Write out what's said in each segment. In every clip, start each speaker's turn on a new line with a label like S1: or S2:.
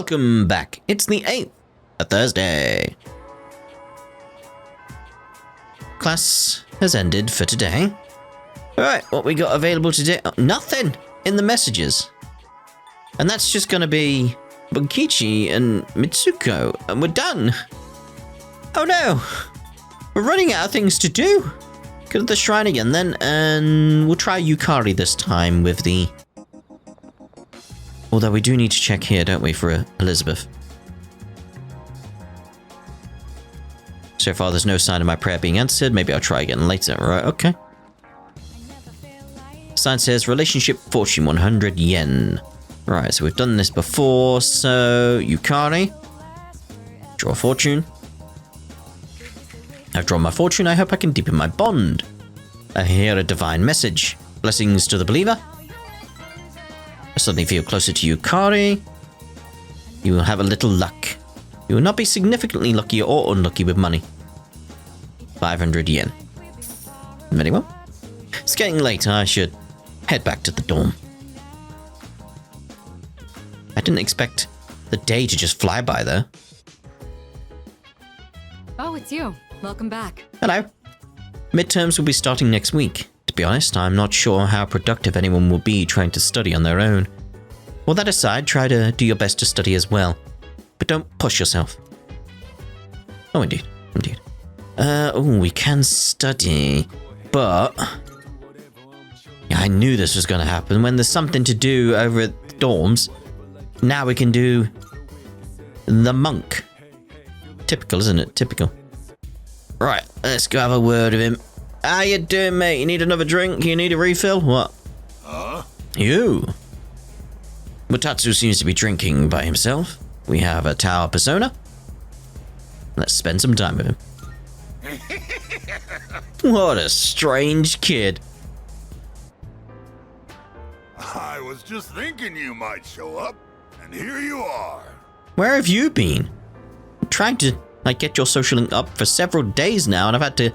S1: welcome back. It's the 8th, a Thursday. Class has ended for today. Alright, what we got available today? Oh, nothing in the messages. And that's just gonna be Bunkichi and Mitsuko, and we're done. Oh no! We're running out of things to do. Go to the shrine again then, and we'll try Yukari this time with the... Although we do need to check here, don't we, for Elizabeth. So far, there's no sign of my prayer being answered. Maybe I'll try again later. Right, okay. Sign says, relationship fortune 100 yen. Right, so we've done this before. So, Yukari. Draw fortune. I've drawn my fortune. I hope I can deepen my bond. I hear a divine message. Blessings to the believer. I suddenly feel closer to Yukari. You will have a little luck. You will not be significantly lucky or unlucky with money. 500 yen. Very well. It's getting late. I should head back to the dorm. I didn't expect the day to just fly by though.
S2: Oh, it's you. Welcome back.
S1: Hello. Midterms will be starting next week. To be honest, I'm not sure how productive anyone will be trying to study on their own. Well, that aside, try to do your best to study as well. But don't push yourself. Oh, indeed. Indeed. Oh, we can study. But... yeah, I knew this was going to happen. When there's something to do over at the dorms, now we can do... the monk. Typical, isn't it? Typical. Right, let's go have a word with him. How you doing, mate? You need another drink? You need a refill? What? You. Mutatsu seems to be drinking by himself. We have a tower persona. Let's spend some time with him. What a strange kid.
S3: I was just thinking you might show up, and here you are.
S1: Where have you been? I'm trying to get your social link up for several days now, and I've had to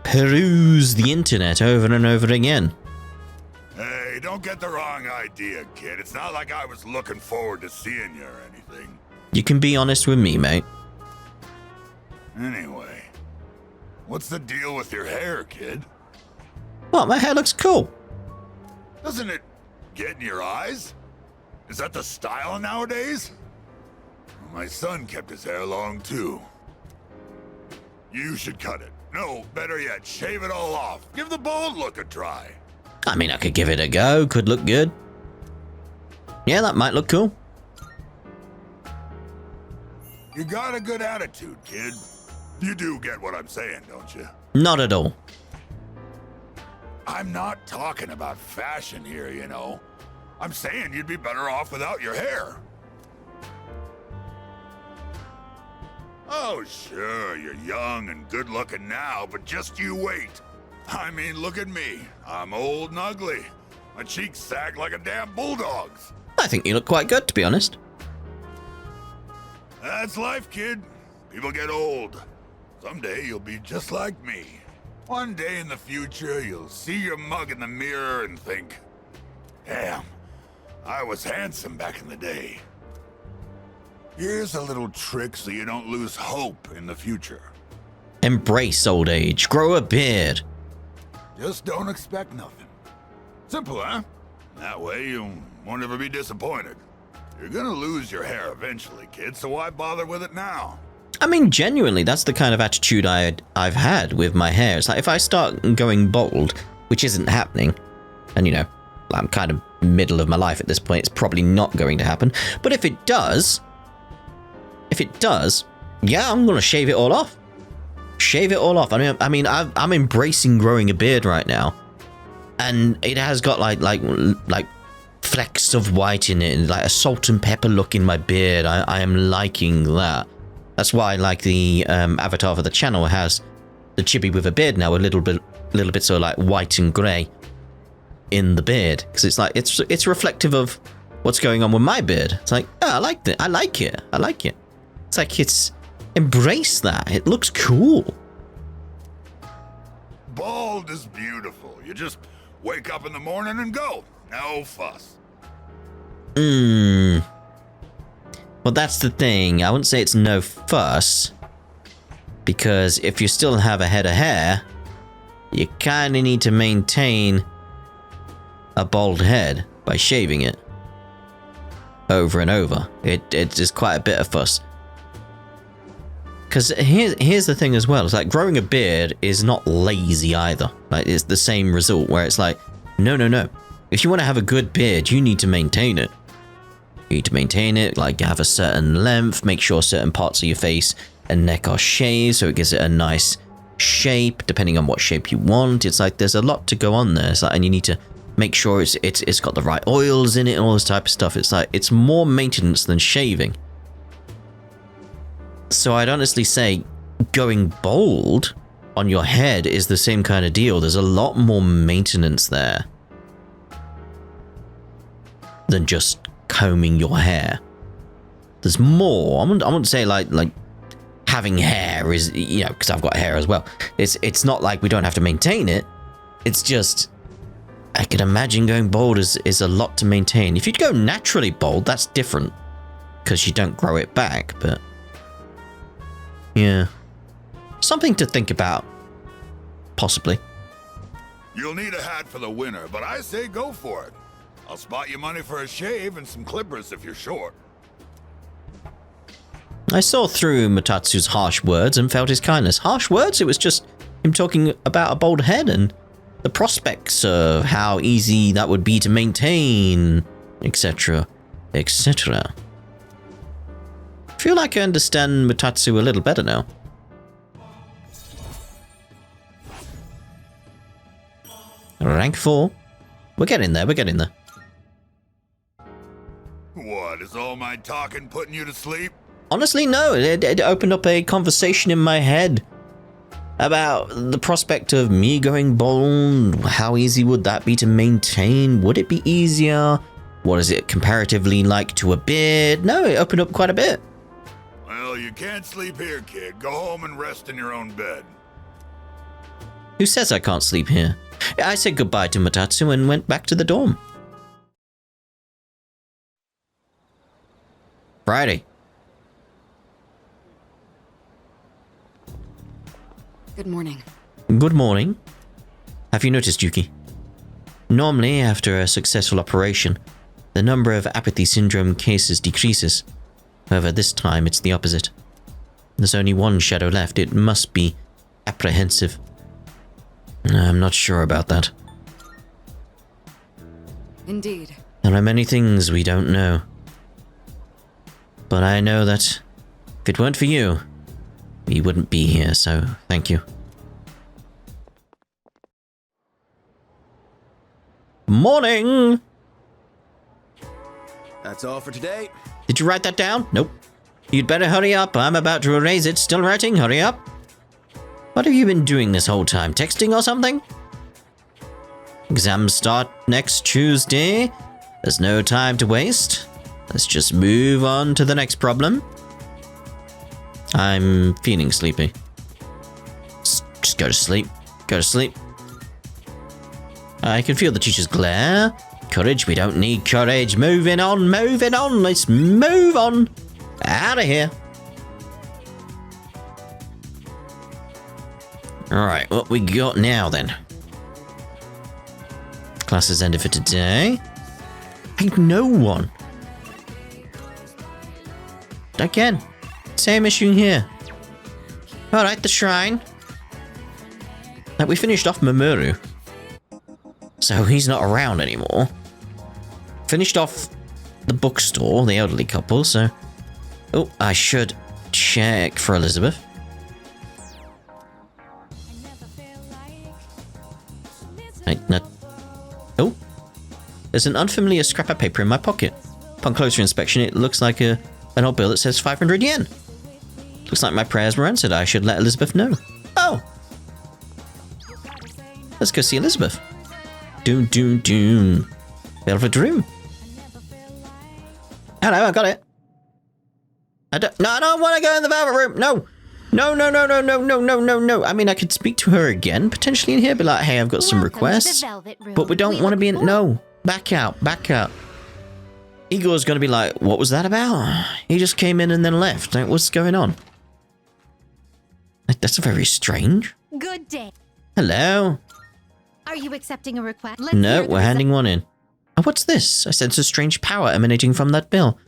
S1: peruse the internet over and over again.
S3: Hey, don't get the wrong idea, kid. It's not like I was looking forward to seeing you or anything.
S1: You can be honest with me, mate.
S3: Anyway, what's the deal with your hair, kid?
S1: Well, my hair looks cool.
S3: Doesn't it get in your eyes? Is that the style nowadays? My son kept his hair long, too. You should cut it. No, better yet, shave it all off. Give the bald look a try.
S1: I mean, I could give it a go. Could look good. Yeah, that might look cool.
S3: You got a good attitude, kid. You do get what I'm saying, don't you?
S1: Not at all.
S3: I'm not talking about fashion here, you know. I'm saying you'd be better off without your hair. Oh, sure, you're young and good-looking now, but just you wait. I mean, look at me. I'm old and ugly. My cheeks sag like a damn bulldog's.
S1: I think you look quite good, to be honest.
S3: That's life, kid. People get old. Someday you'll be just like me. One day in the future, you'll see your mug in the mirror and think, damn, I was handsome back in the day. Here's a little trick so you don't lose hope in the future.
S1: Embrace old age. Grow a beard.
S3: Just don't expect nothing. Simple, huh? That way you won't ever be disappointed. You're gonna lose your hair eventually, kid, so why bother with it now?
S1: I mean, genuinely, that's the kind of attitude I've had with my hair. It's like, if I start going bald, which isn't happening, and, you know, I'm kind of middle of my life at this point, it's probably not going to happen. But if it does, yeah, I'm gonna shave it all off. Shave it all off. I mean, I'm embracing growing a beard right now, and it has got like flecks of white in it, like a salt and pepper look in my beard. I am liking that. That's why, like, the avatar for the channel has the chibi with a beard now, a little bit sort of like white and grey in the beard, because it's like it's reflective of what's going on with my beard. It's like, oh, I like it. I like it. It's like it's embrace that. It looks cool.
S3: Bald is beautiful. You just wake up in the morning and go. No fuss.
S1: Well, that's the thing. I wouldn't say it's no fuss. Because if you still have a head of hair, you kind of need to maintain a bald head by shaving it over and over. It's just quite a bit of fuss. Because here's the thing as well. It's like growing a beard is not lazy either. Like, it's the same result where it's like, no. If you want to have a good beard, you need to maintain it. You need to maintain it, like have a certain length, make sure certain parts of your face and neck are shaved so it gives it a nice shape, depending on what shape you want. It's like there's a lot to go on there. It's like, and you need to make sure it's got the right oils in it and all this type of stuff. It's like, it's more maintenance than shaving. So I'd honestly say going bald on your head is the same kind of deal. There's a lot more maintenance there than just combing your hair. There's more. I wouldn't say like having hair is, you know, because I've got hair as well. It's not like we don't have to maintain it. It's just, I can imagine going bald is a lot to maintain. If you'd go naturally bald, that's different because you don't grow it back, but yeah. Something to think about. Possibly.
S3: You'll need a hat for the winter, but I say go for it. I'll spot you money for a shave and some clippers if you're short.
S1: I saw through Mutatsu's harsh words and felt his kindness. Harsh words? It was just him talking about a bald head and the prospects of how easy that would be to maintain, etc., etc. I feel like I understand Mutatsu a little better now. Rank 4. We're getting there, we're getting there.
S3: What, is all my talking putting you to sleep?
S1: Honestly, no. It opened up a conversation in my head about the prospect of me going bald. How easy would that be to maintain? Would it be easier? What is it comparatively like to a beard? No, it opened up quite a bit.
S3: Well, you can't sleep here, kid. Go home and rest in your own bed.
S1: Who says I can't sleep here? I said goodbye to Mutatsu and went back to the dorm. Friday.
S2: Good morning.
S1: Good morning. Have you noticed, Yuki? Normally, after a successful operation, the number of apathy syndrome cases decreases. However, this time it's the opposite. There's only one shadow left. It must be apprehensive. I'm not sure about that.
S2: Indeed.
S1: There are many things we don't know. But I know that if it weren't for you, we wouldn't be here, so thank you. Morning!
S4: That's all for today.
S1: Did you write that down? Nope. You'd better hurry up. I'm about to erase it. Still writing? Hurry up. What have you been doing this whole time? Texting or something? Exams start next Tuesday. There's no time to waste. Let's just move on to the next problem. I'm feeling sleepy. Just go to sleep. Go to sleep. I can feel the teacher's glare. Courage, we don't need courage. Moving on, moving on. Let's move on. Out of here. Alright, what we got now then? Class has ended for today. Ain't no one. Again, same issue here. Alright, the shrine. Now, we finished off Mamoru. So he's not around anymore. Finished off the bookstore, the elderly couple, so... Oh, I should check for Elizabeth. Right, no. Oh, there's an unfamiliar scrap of paper in my pocket. Upon closer inspection, it looks like an old bill that says 500 yen. Looks like my prayers were answered. I should let Elizabeth know. Oh! Let's go see Elizabeth. Doom, doom, doom. Velvet room. Hello, I got it. I don't want to go in the velvet room. No. No, no, no, no, no, no, no, no, no. I mean, I could speak to her again, potentially in here, be like, hey, I've got some requests. But we don't want to be in... No. Back out, back out. Igor's gonna be like, what was that about? He just came in and then left. Like, what's going on? Like, that's very strange.
S4: Good day.
S1: Hello?
S4: Are you accepting a request?
S1: No, we're handing one in. Oh, what's this? I sense a strange power emanating from that bill.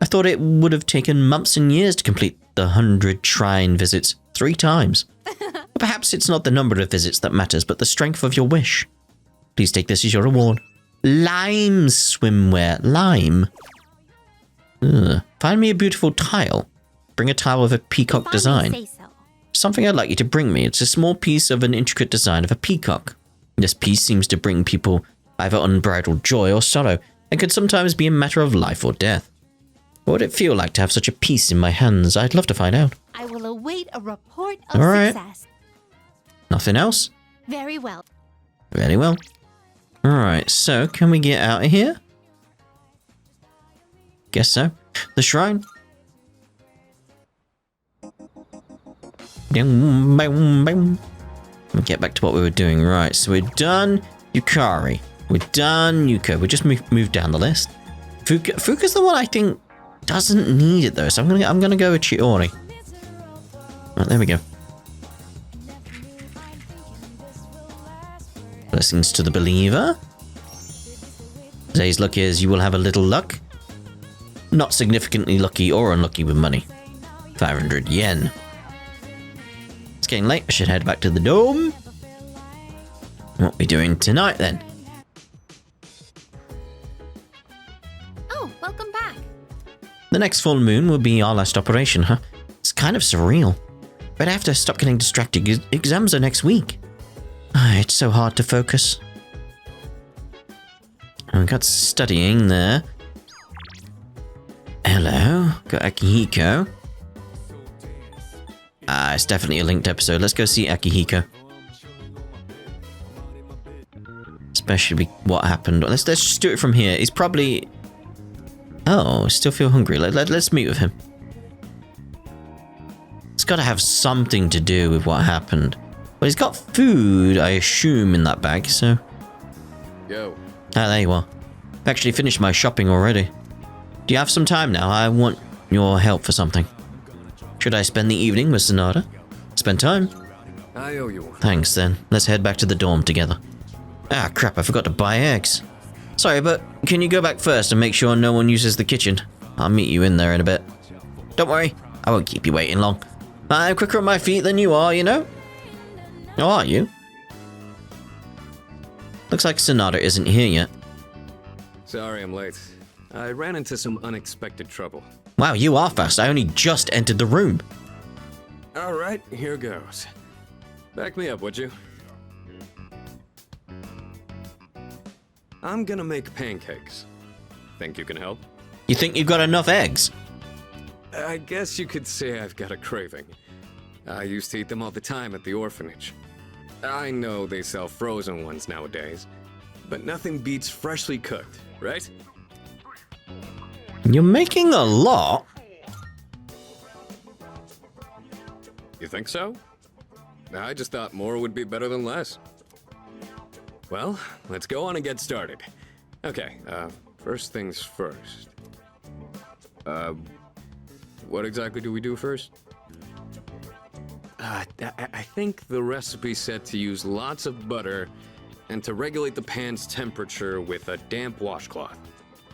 S1: I thought it would have taken months and years to complete the 100 shrine visits 3 times. Perhaps it's not the number of visits that matters, but the strength of your wish. Please take this as your reward. Lime swimwear. Lime? Ugh. Find me a beautiful tile. Bring a tile with a peacock design.
S4: Say so.
S1: Something I'd like you to bring me. It's a small piece of an intricate design of a peacock. This piece seems to bring people either unbridled joy or sorrow, and could sometimes be a matter of life or death. What would it feel like to have such a piece in my hands? I'd love to find out.
S4: I will await a report of
S1: All right.
S4: success.
S1: Nothing else?
S4: Very well.
S1: Very well. Alright, so can we get out of here? Guess so. The shrine. We'll get back to what we were doing. Right, so we're done Yukari. We're done Yuko. We just moved down the list. Fuka's the one I think doesn't need it though, so I'm gonna go with Chiori. Right, there we go. Blessings to the believer. Today's luck is you will have a little luck. Not significantly lucky or unlucky with money. 500 yen. It's getting late. I should head back to the dome. What are we doing tonight then?
S4: Oh, welcome back.
S1: The next full moon will be our last operation, huh? It's kind of surreal. But I have to stop getting distracted. Exams are next week. It's so hard to focus. I got studying there. Hello, got Akihiko. It's definitely a linked episode. Let's go see Akihiko. Especially what happened. Let's just do it from here. He's probably... Oh, I still feel hungry. Let's meet with him. It's got to have something to do with what happened. Well, he's got food, I assume, in that bag, so...
S5: Yo.
S1: Ah, there you are. I've actually finished my shopping already. Do you have some time now? I want your help for something. Should I spend the evening with Sonata? Spend time?
S5: I owe you one.
S1: Thanks, then. Let's head back to the dorm together. Ah, crap, I forgot to buy eggs. Sorry, but can you go back first and make sure no one uses the kitchen? I'll meet you in there in a bit. Don't worry, I won't keep you waiting long. I'm quicker on my feet than you are, you know? Oh, are you? Looks like Sonata isn't here yet.
S5: Sorry I'm late. I ran into some unexpected trouble.
S1: Wow, you are fast. I only just entered the room.
S5: Alright, here goes. Back me up, would you? I'm gonna make pancakes. Think you can help?
S1: You think you've got enough eggs?
S5: I guess you could say I've got a craving. I used to eat them all the time at the orphanage. I know they sell frozen ones nowadays, but nothing beats freshly cooked, right?
S1: You're making a lot.
S5: You think so? I just thought more would be better than less. Well, let's go on and get started. Okay, first things first. What exactly do we do first? I think the recipe said to use lots of butter and to regulate the pan's temperature with a damp washcloth.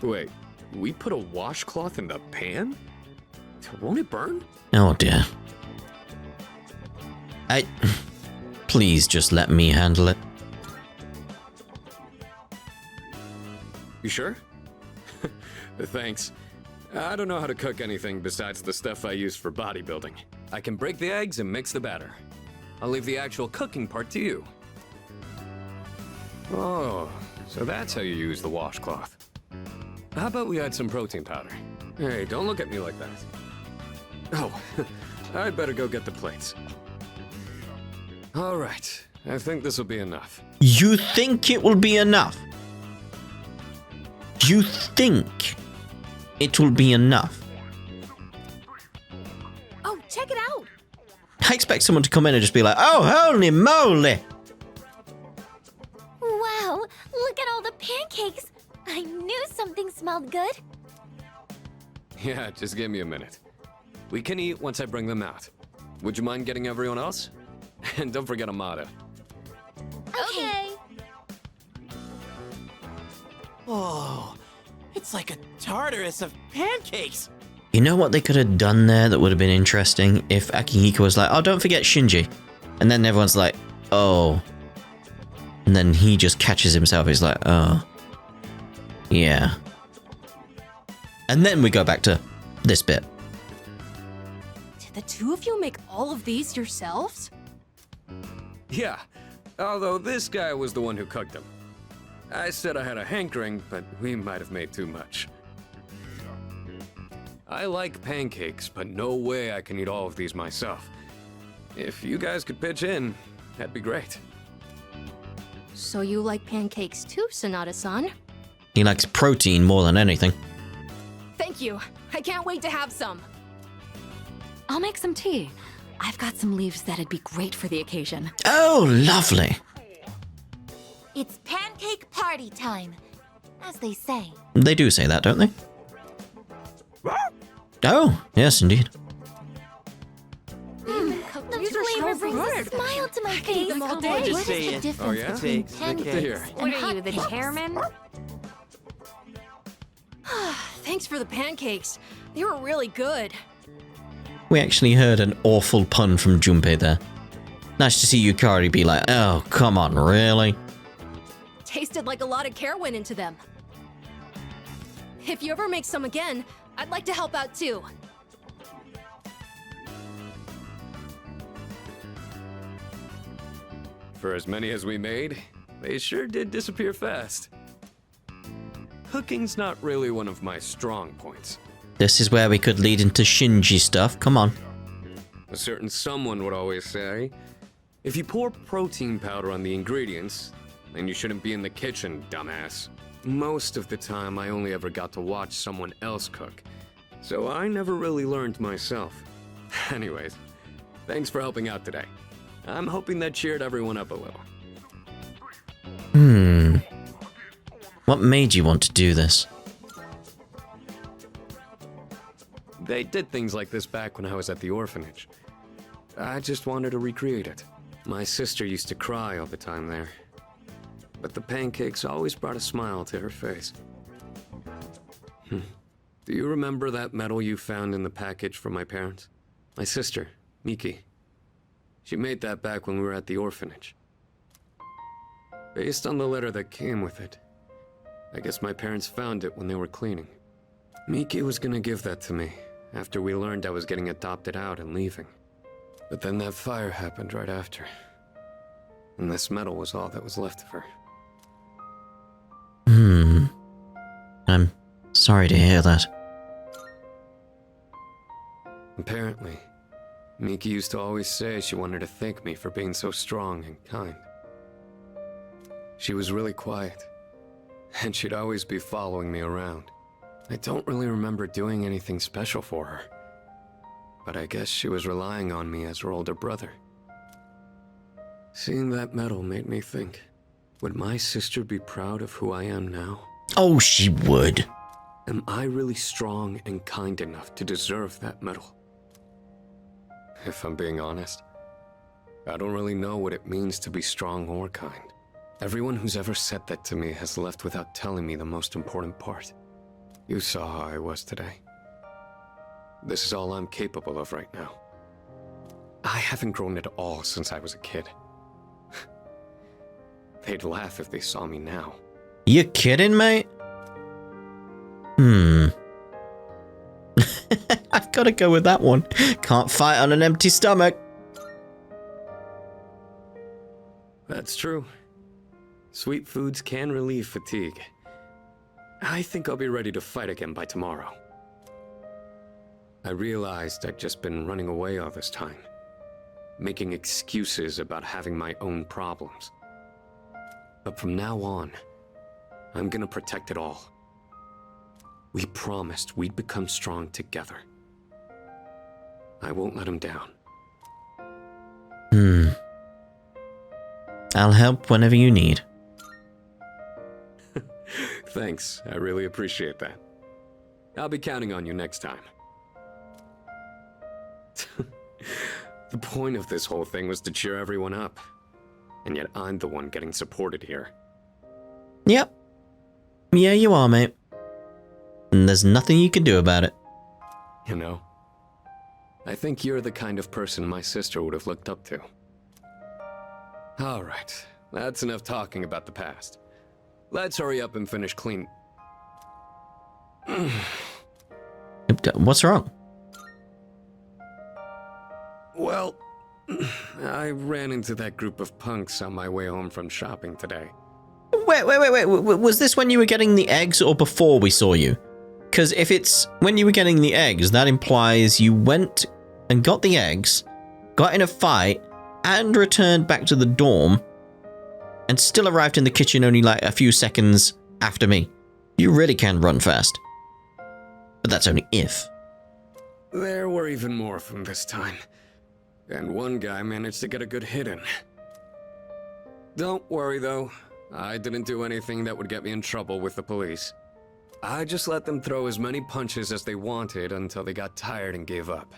S5: Wait, we put a washcloth in the pan? Won't it burn?
S1: Oh dear. Please just let me handle it.
S5: You sure? Thanks. I don't know how to cook anything besides the stuff I use for bodybuilding. I can break the eggs and mix the batter. I'll leave the actual cooking part to you. Oh, so that's how you use the washcloth. How about we add some protein powder? Hey, don't look at me like that. Oh, I'd better go get the plates. All right, I think this will be enough.
S1: You think it will be enough? You think it will be enough?
S4: Oh, check it out.
S1: I expect someone to come in and just be like, oh, holy moly!
S6: Wow, look at all the pancakes. I knew something smelled good.
S5: Yeah, just give me a minute. We can eat once I bring them out. Would you mind getting everyone else? And don't forget Amada.
S4: Okay.
S6: Oh, it's like a Tartarus of pancakes.
S1: You know what they could have done there that would have been interesting? If Akihiko was like, oh, don't forget Shinji. And then everyone's like, oh. And then he just catches himself. He's like, oh. Yeah. And then we go back to this bit.
S7: Did the two of you make all of these yourselves?
S5: Yeah, although this guy was the one who cooked them. I said I had a hankering, but we might have made too much. I like pancakes, but no way I can eat all of these myself. If you guys could pitch in, that'd be great.
S7: So you like pancakes too, Sonata-san?
S1: He likes protein more than anything.
S7: Thank you. I can't wait to have some.
S2: I'll make some tea. I've got some leaves that'd be great for the occasion.
S1: Oh, lovely.
S4: It's pancake party time, as they say.
S1: They do say that, don't they? Oh, yes, indeed.
S4: The flavor brings a smile to my face.
S7: them all
S4: What
S7: day.
S4: is
S6: Just
S4: the
S6: say it.
S4: difference
S5: Oh, yeah?
S4: between
S6: Good to
S4: pancakes
S5: hear.
S4: and
S7: What are you, the
S4: hotcakes?
S7: chairman? Thanks for the pancakes. They were really good.
S1: We actually heard an awful pun from Junpei there. Nice to see Yukari be like, oh, come on, really?
S7: Tasted like a lot of care went into them. If you ever make some again, I'd like to help out too.
S5: For as many as we made, they sure did disappear fast. Cooking's not really one of my strong points.
S1: This is where we could lead into Shinji stuff. Come on.
S5: A certain someone would always say, if you pour protein powder on the ingredients, then you shouldn't be in the kitchen, dumbass. Most of the time, I only ever got to watch someone else cook, so I never really learned myself. Anyways, thanks for helping out today. I'm hoping that cheered everyone up a little.
S1: What made you want to do this?
S5: They did things like this back when I was at the orphanage. I just wanted to recreate it. My sister used to cry all the time there. But the pancakes always brought a smile to her face. Do you remember that medal you found in the package from my parents? My sister, Miki. She made that back when we were at the orphanage. Based on the letter that came with it, I guess my parents found it when they were cleaning. Miki was gonna give that to me after we learned I was getting adopted out and leaving. But then that fire happened right after. And this medal was all that was left of her.
S1: I'm sorry to hear that.
S5: Apparently, Miki used to always say she wanted to thank me for being so strong and kind. She was really quiet, and she'd always be following me around. I don't really remember doing anything special for her, but I guess she was relying on me as her older brother. Seeing that medal made me think, would my sister be proud of who I am now?
S1: Oh, she would.
S5: Am I really strong and kind enough to deserve that medal? If I'm being honest, I don't really know what it means to be strong or kind. Everyone who's ever said that to me has left without telling me the most important part. You saw how I was today. This is all I'm capable of right now. I haven't grown at all since I was a kid. They'd laugh if they saw me now.
S1: You kidding, mate? I've got to go with that one. Can't fight on an empty stomach.
S5: That's true. Sweet foods can relieve fatigue. I think I'll be ready to fight again by tomorrow. I realized I'd just been running away all this time, making excuses about having my own problems. But from now on, I'm gonna protect it all. We promised we'd become strong together. I won't let him down.
S1: I'll help whenever you need.
S5: Thanks, I really appreciate that. I'll be counting on you next time. The point of this whole thing was to cheer everyone up. And yet I'm the one getting supported here.
S1: Yep. Yeah, you are, mate. And there's nothing you can do about it.
S5: You know, I think you're the kind of person my sister would have looked up to. All right, that's enough talking about the past. Let's hurry up and finish clean.
S1: What's wrong?
S5: Well, I ran into that group of punks on my way home from shopping today.
S1: Wait. Was this when you were getting the eggs or before we saw you? Because if it's when you were getting the eggs, that implies you went and got the eggs, got in a fight, and returned back to the dorm, and still arrived in the kitchen only like a few seconds after me. You really can run fast. But that's only if.
S5: There were even more from this time. And one guy managed to get a good hit in. Don't worry though, I didn't do anything that would get me in trouble with the police. I just let them throw as many punches as they wanted until they got tired and gave up.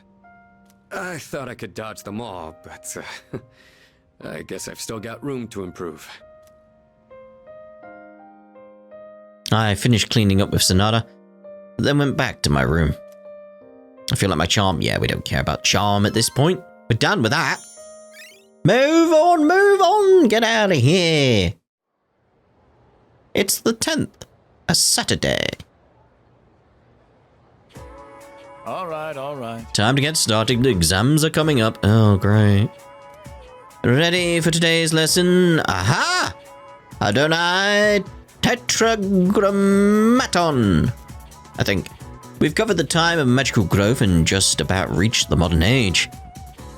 S5: I thought I could dodge them all, but I guess I've still got room to improve.
S1: I finished cleaning up with Sonata, then went back to my room. I feel like my charm, yeah, we don't care about charm at this point. We're done with that. Move on, get out of here. It's the 10th, a Saturday.
S8: All right.
S1: Time to get started, the exams are coming up. Oh, great. Ready for today's lesson? Aha! Adonai Tetragrammaton. I think. We've covered the time of magical growth and just about reached the modern age.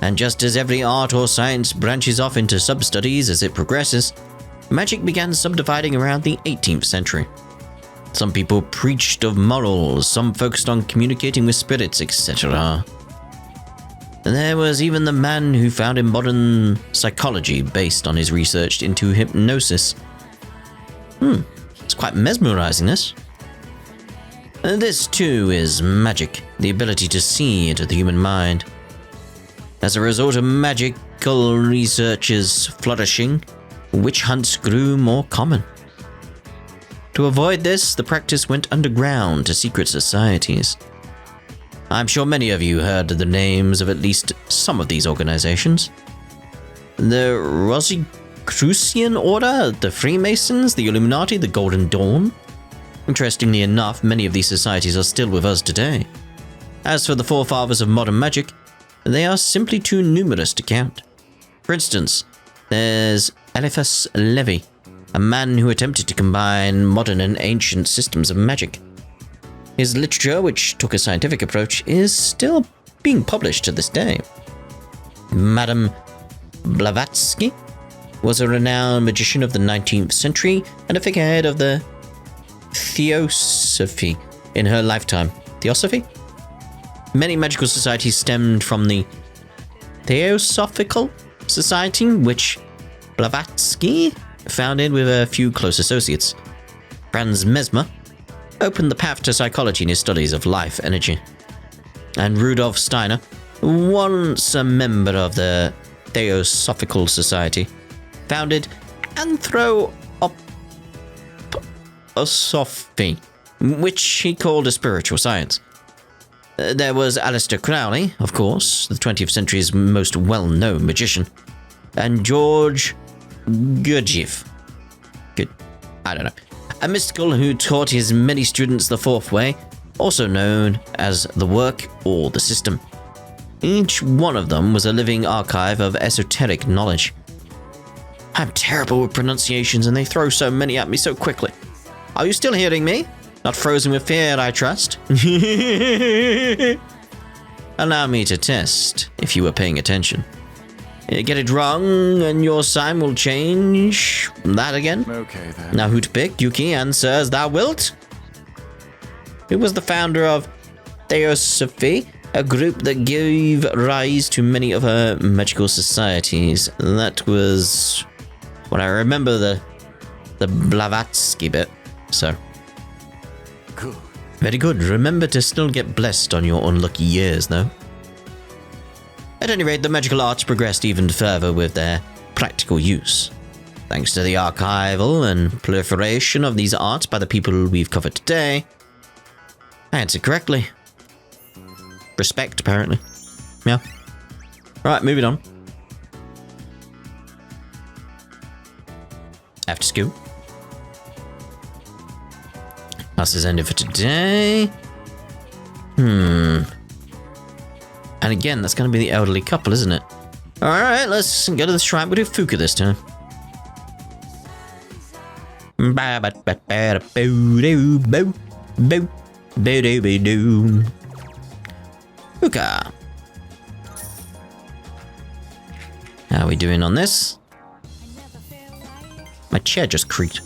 S1: And just as every art or science branches off into sub-studies as it progresses, magic began subdividing around the 18th century. Some people preached of morals, some focused on communicating with spirits, etc. And there was even the man who founded modern psychology based on his research into hypnosis. It's quite mesmerizing, this. And this too is magic, the ability to see into the human mind. As a result of magical research's flourishing, witch hunts grew more common. To avoid this, the practice went underground to secret societies. I'm sure many of you heard the names of at least some of these organizations. The Rosicrucian Order, the Freemasons, the Illuminati, the Golden Dawn. Interestingly enough, many of these societies are still with us today. As for the forefathers of modern magic, they are simply too numerous to count. For instance, there's Eliphas Levi, a man who attempted to combine modern and ancient systems of magic. His literature, which took a scientific approach, is still being published to this day. Madame Blavatsky was a renowned magician of the 19th century and a figurehead of the Theosophy in her lifetime. Theosophy? Many magical societies stemmed from the Theosophical Society, which Blavatsky founded with a few close associates. Franz Mesmer opened the path to psychology in his studies of life energy. And Rudolf Steiner, once a member of the Theosophical Society, founded Anthroposophy, which he called a spiritual science. There was Aleister Crowley, of course, the 20th century's most well-known magician, and George Gurdjieff. A mystical who taught his many students the fourth way, also known as the work or the system. Each one of them was a living archive of esoteric knowledge. I'm terrible with pronunciations and they throw so many at me so quickly. Are you still hearing me? Not frozen with fear, I trust. Allow me to test, if you were paying attention. Get it wrong, and your sign will change. That again?
S8: Okay, then.
S1: Now who to pick? Yuki answers, thou wilt? Who was the founder of Theosophy, a group that gave rise to many of her magical societies? That was... well, I remember the Blavatsky bit, so...
S8: Good.
S1: Very good. Remember to still get blessed on your unlucky years, though. At any rate, the magical arts progressed even further with their practical use. Thanks to the archival and proliferation of these arts by the people we've covered today. I answered correctly. Respect, apparently. Yeah. Right, moving on. After school. Classes ended for today. And again, that's going to be the elderly couple, isn't it? Alright, let's go to the shrine. We'll do Fuka this time. Fuka. How are we doing on this? My chair just creaked.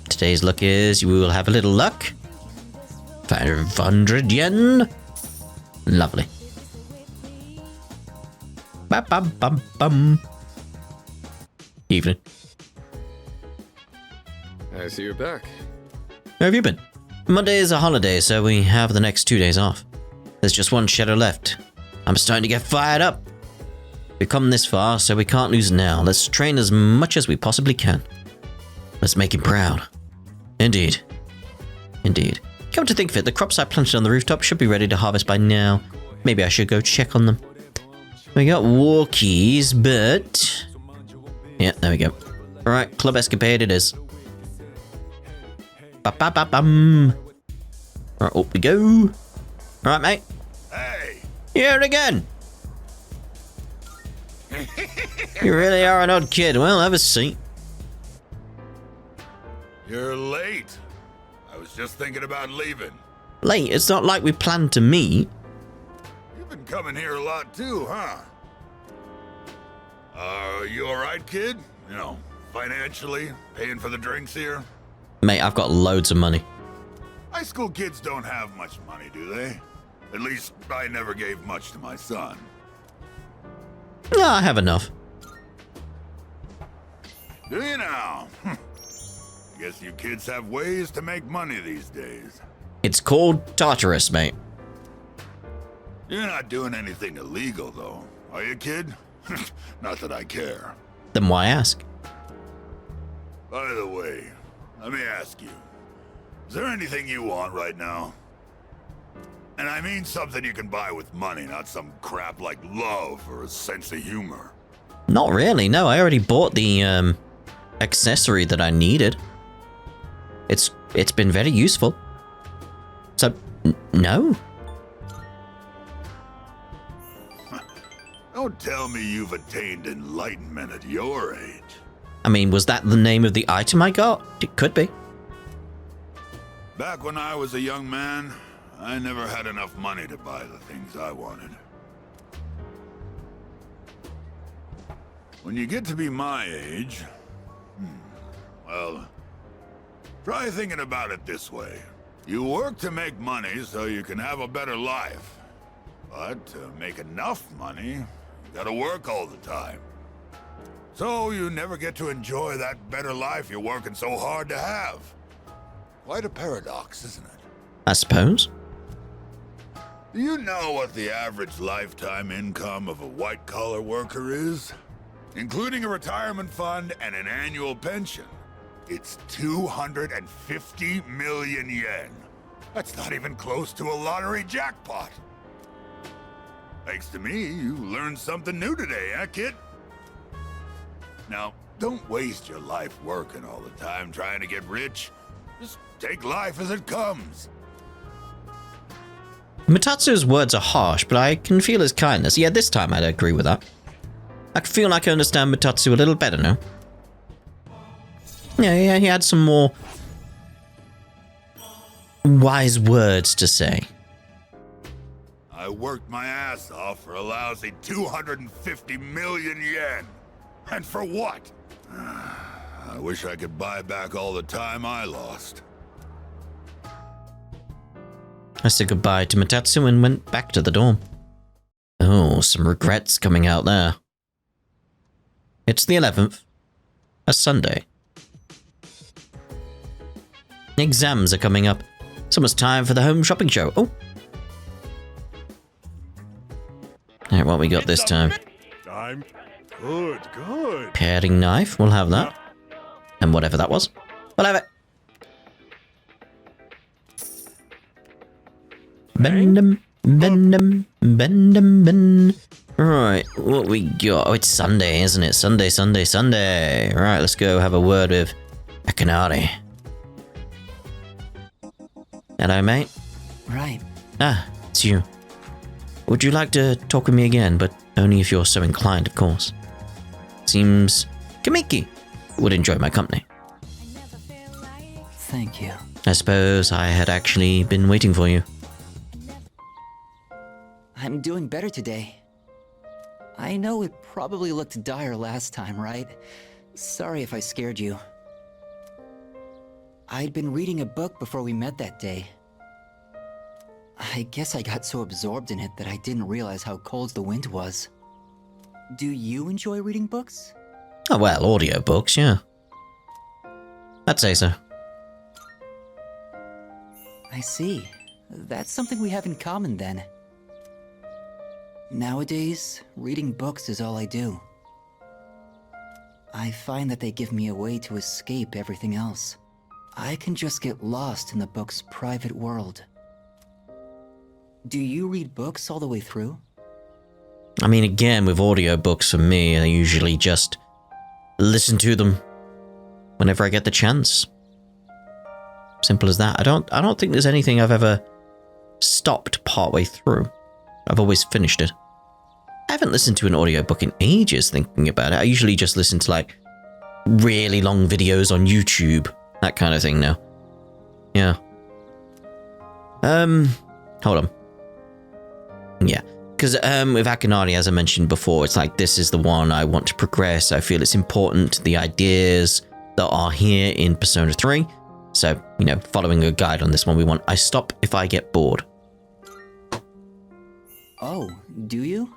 S1: Today's luck is you will have a little luck. 500 yen. Lovely. Bum bum bum bum. Evening.
S5: I see you're back.
S1: Where have you been? Monday is a holiday, so we have the next 2 days off. There's just one shadow left. I'm starting to get fired up. We've come this far, so we can't lose now. Let's train as much as we possibly can. Let's make him proud. Indeed. Indeed. Come to think of it, the crops I planted on the rooftop should be ready to harvest by now. Maybe I should go check on them. We got walkies, but... yeah, there we go. Alright, club escapade it is. Ba-ba-ba-bum. Alright, up we go. Alright, mate.
S3: Hey!
S1: Here again! You really are an odd kid. Well, have a seat.
S3: You're late. I was just thinking about leaving.
S1: Late? It's not like we planned to meet.
S3: You've been coming here a lot too, huh? You alright, kid? You know, financially, paying for the drinks here?
S1: Mate, I've got loads of money.
S3: High school kids don't have much money, do they? At least, I never gave much to my son.
S1: No, I have enough.
S3: Do you now? Guess you kids have ways to make money these days.
S1: It's called Tartarus, mate.
S3: You're not doing anything illegal, though, are you, kid? Not that I care.
S1: Then why ask?
S3: By the way, let me ask you. Is there anything you want right now? And I mean something you can buy with money, not some crap like love or a sense of humor.
S1: Not really, no. I already bought the, accessory that I needed. It's been very useful. So, no.
S3: Don't tell me you've attained enlightenment at your age.
S1: I mean, was that the name of the item I got? It could be.
S3: Back when I was a young man, I never had enough money to buy the things I wanted. When you get to be my age, well, try thinking about it this way. You work to make money so you can have a better life. But to make enough money, you gotta work all the time. So you never get to enjoy that better life you're working so hard to have. Quite a paradox, isn't it?
S1: I suppose.
S3: Do you know what the average lifetime income of a white-collar worker is? Including a retirement fund and an annual pension. It's 250 million yen. That's not even close to a lottery jackpot. Thanks to me, you learned something new today, huh, kid? Now, don't waste your life working all the time trying to get rich. Just take life as it comes.
S1: Mutatsu's words are harsh, but I can feel his kindness. Yeah, this time I'd agree with that. I feel like I understand Mutatsu a little better now. Yeah, he had some more wise words to say.
S3: I worked my ass off for a lousy 250 million yen. And for what? I wish I could buy back all the time I lost.
S1: I said goodbye to Mutatsu and went back to the dorm. Oh, some regrets coming out there. It's the 11th. A Sunday. Exams are coming up. It's almost time for the home shopping show. Oh. Alright, what we got this time?
S8: I'm good, good.
S1: Paring knife, we'll have that. And whatever that was. We'll have it. Bend 'em, bend 'em, bend 'em, bend. Right, what we got? Oh, it's Sunday, isn't it? Sunday, Sunday, Sunday. Right, let's go have a word with Akinari. Hello, mate.
S6: Right.
S1: Ah, it's you. Would you like to talk with me again, but only if you're so inclined, of course. Seems Kamiki would enjoy my company.
S6: Thank you.
S1: I suppose I had actually been waiting for you.
S6: I'm doing better today. I know it probably looked dire last time, right? Sorry if I scared you. I'd been reading a book before we met that day. I guess I got so absorbed in it that I didn't realize how cold the wind was. Do you enjoy reading books?
S1: Oh, well, audiobooks, yeah. I'd say so.
S6: I see. That's something we have in common then. Nowadays, reading books is all I do. I find that they give me a way to escape everything else. I can just get lost in the book's private world. Do you read books all the way through?
S1: I mean, again, with audiobooks for me, I usually just listen to them whenever I get the chance. Simple as that. I don't think there's anything I've ever stopped partway through. I've always finished it. I haven't listened to an audiobook in ages thinking about it. I usually just listen to like really long videos on YouTube, that kind of thing now. Yeah. Hold on. Yeah. Because with Akinari, as I mentioned before, it's like this is the one I want to progress. I feel it's important, the ideas that are here in Persona 3. So, you know, following a guide on this one, we want I stop if I get bored.
S6: Oh, do you?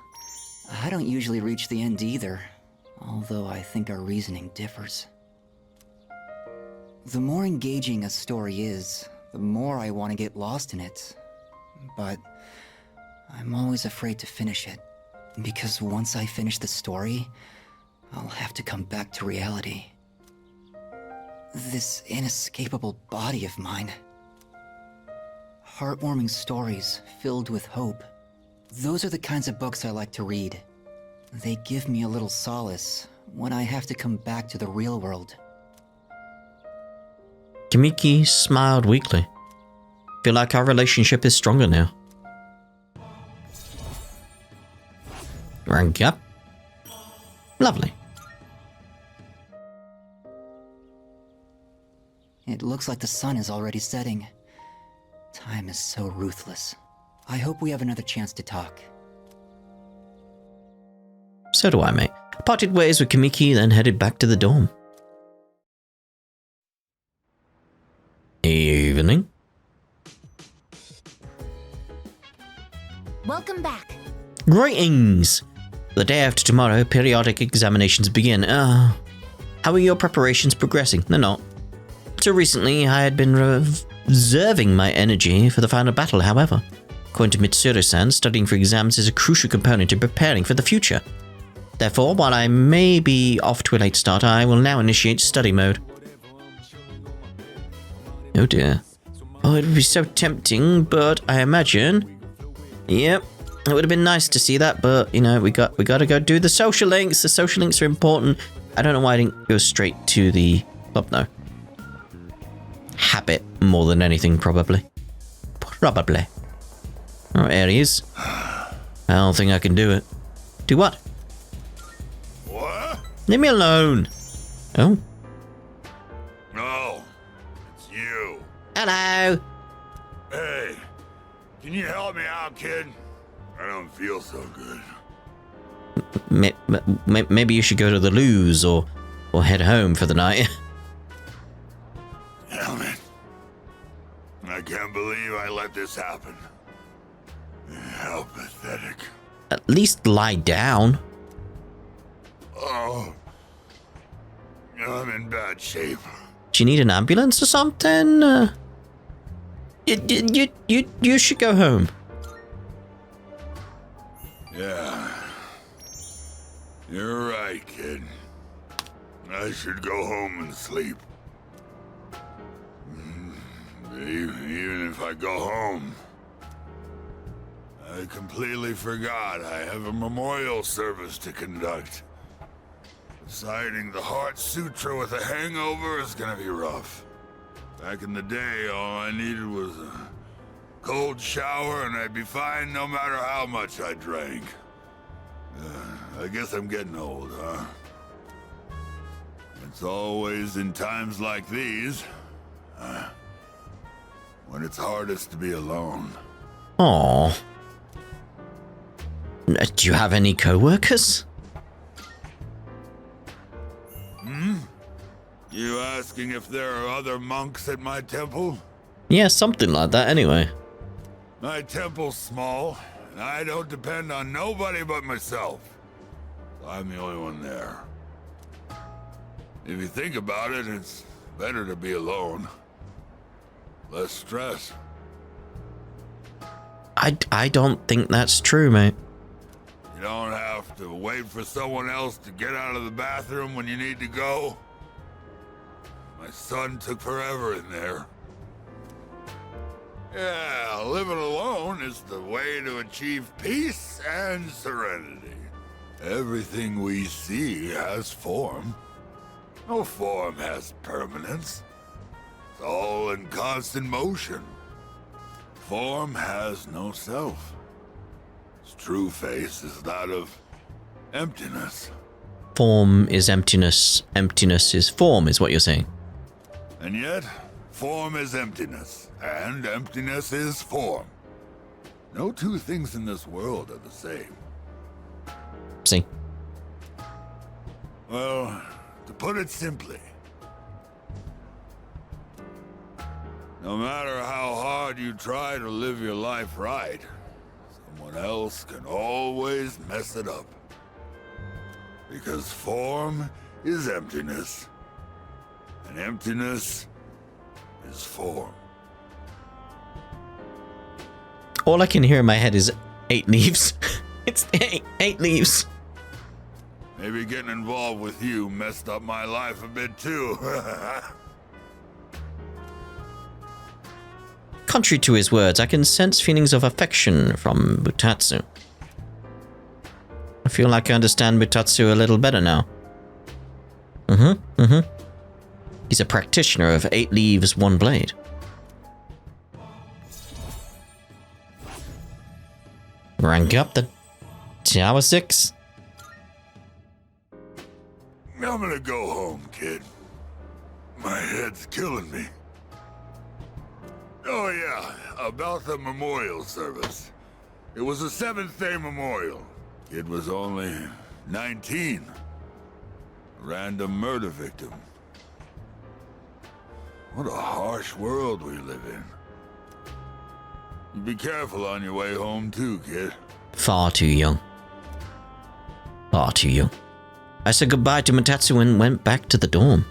S6: I don't usually reach the end either, although I think our reasoning differs. The more engaging a story is, the more I want to get lost in it. But I'm always afraid to finish it, because once I finish the story, I'll have to come back to reality. This inescapable body of mine. Heartwarming stories filled with hope. Those are the kinds of books I like to read. They give me a little solace when I have to come back to the real world.
S1: Kamiki smiled weakly. Feel like our relationship is stronger now. Rank up. Lovely.
S6: It looks like the sun is already setting. Time is so ruthless. I hope we have another chance to talk.
S1: So do I, mate. I parted ways with Kamiki, then headed back to the dorm. Evening.
S4: Welcome back.
S1: Greetings! The day after tomorrow, periodic examinations begin. How are your preparations progressing? They're not. Till recently, I had been reserving my energy for the final battle, however. According to Mitsuru-san, studying for exams is a crucial component in preparing for the future. Therefore, while I may be off to a late start, I will now initiate study mode. Oh dear. Oh, it would be so tempting, but I imagine... Yep, it would have been nice to see that, but, you know, we got to go do the social links. The social links are important. I don't know why I didn't go straight to the club, though. Habit, more than anything, probably. Probably. Oh, Aries. I don't think I can do it. Do what?
S3: What?
S1: Leave me alone. Oh.
S3: No, it's you.
S1: Hello.
S3: Hey, can you help me out, kid? I don't feel so good.
S1: Maybe you should go to the loos or head home for the night.
S3: Damn it. I can't believe I let this happen. How pathetic.
S1: At least lie down.
S3: Oh. I'm in bad shape.
S1: Do you need an ambulance or something? You should go home.
S3: Yeah. You're right, kid. I should go home and sleep. Even if I go home, I completely forgot I have a memorial service to conduct. Reciting the Heart Sutra with a hangover is gonna be rough. Back in the day, all I needed was a cold shower and I'd be fine no matter how much I drank. I guess I'm getting old, huh? It's always in times like these, when it's hardest to be alone.
S1: Aww. Do you have any co-workers?
S3: You asking if there are other monks at my temple?
S1: Yeah, something like that anyway.
S3: My temple's small, and I don't depend on nobody but myself. I'm the only one there. If you think about it, it's better to be alone. Less stress.
S1: I don't think that's true, mate.
S3: You don't have to wait for someone else to get out of the bathroom when you need to go. My son took forever in there. Yeah, living alone is the way to achieve peace and serenity. Everything we see has form. No form has permanence. It's all in constant motion. Form has no self. Its true face is that of emptiness.
S1: Form is emptiness. Emptiness is form, is what you're saying.
S3: And yet, form is emptiness, and emptiness is form. No two things in this world are the same.
S1: See?
S3: Well, to put it simply, no matter how hard you try to live your life right, someone else can always mess it up. Because form is emptiness, and emptiness is form.
S1: All I can hear in my head is 8 leaves. It's 8 leaves.
S3: Maybe getting involved with you messed up my life a bit too.
S1: Contrary to his words, I can sense feelings of affection from Mutatsu. I feel like I understand Mutatsu a little better now. He's a practitioner of 8 leaves, 1 blade. Rank up then. Tower 6.
S3: I'm gonna go home, kid. My head's killing me. Oh yeah, about the memorial service. It was a 7th-day memorial. Kid was only 19. Random murder victim. What a harsh world we live in. Be careful on your way home too, kid.
S1: Far too young. Far too young. I said goodbye to Mutatsu and went back to the dorm.